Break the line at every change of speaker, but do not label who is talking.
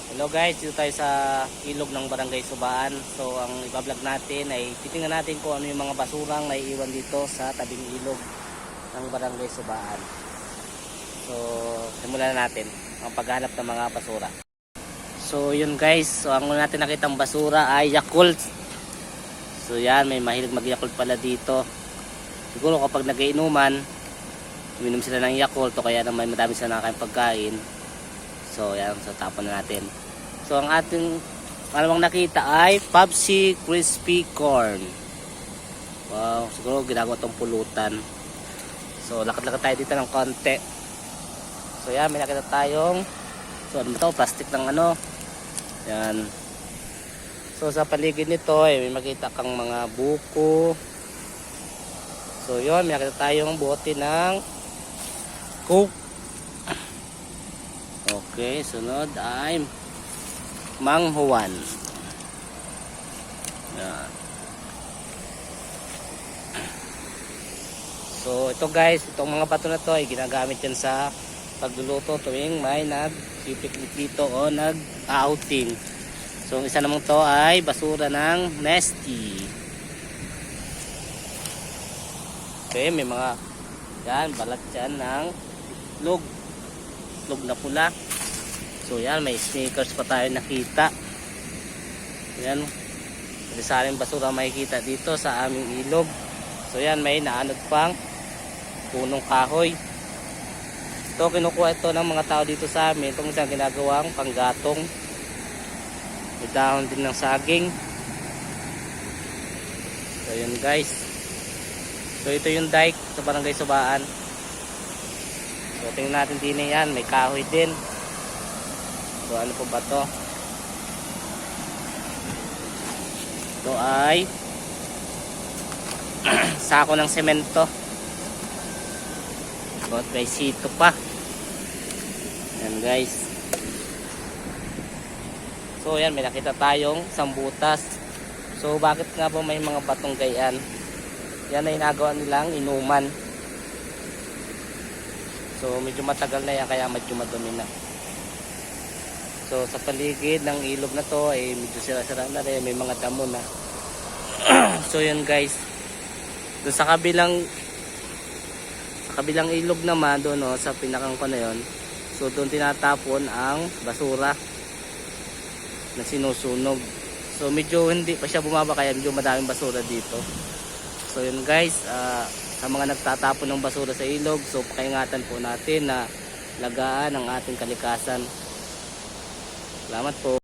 Hello guys, dito tayo sa ilog ng Barangay Subaan. So ang ibablog natin ay titingnan natin kung ano yung mga basurang naiiwan dito sa tabing ilog ng Barangay Subaan. So simulan na natin ang paghahanap ng mga basura. So yun guys, so ang una natin nakitang basura ay Yakult. So yan, may mahilig mag-Yakult pala dito. Siguro kapag nag-iinuman, uminom sila ng Yakult o kaya naman madami sila nakakain pagkain. So yan, so tapon na natin. So ang ating pangalawang nakita ay Popsi Crispy Corn. Wow, siguro ginagawa tong pulutan. So lakad-lakad tayo dito ng konti. So yan, may nakita tayong, so ano to, plastic ng ano. Yan. So sa paligid nito ay may makita kang mga buko. So yun, may nakita tayong bote ng Coke. Okay, sunod ay manghuan. Yan. So ito guys, itong mga bato na to ay ginagamit yan sa pagluluto tuwing may nag-picnic dito o nag-outing. So isa namang to ay basura ng Nesty. Okay, may mga yan, balat dyan ng log na pula. So yan, may sneakers pa tayo nakita. Yan, saling basura makikita dito sa aming ilog. So yan, may naanod pang punong kahoy. Ito, kinukuha ito ng mga tao dito sa amin. Itong isang ginagawang panggatong. May dahon din ng saging. So yun guys, so ito yung dike sa Barangay Subaan. So tingnan natin din yan, may kahoy din. So ano po ba to? Ito ay sako ng semento. So may sito pa. Yan guys. So yan, may nakita tayong sambutas. So bakit nga po may mga batong gayan? Yan ay nagawa nilang inuman. So medyo matagal na yan, kaya medyo madumi na. So sa paligid ng ilog na to ay medyo sira-sira na rin, may mga damo na. So yun guys, doon sa kabilang ilog naman doon, no, sa pinakang ko na yun, so doon tinatapon ang basura na sinusunog. So medyo hindi pa siya bumaba, kaya medyo madaming basura dito. So yun guys, sa mga nagtatapon ng basura sa ilog, so pakaingatan po natin na lagaan ang ating kalikasan. Salamat po.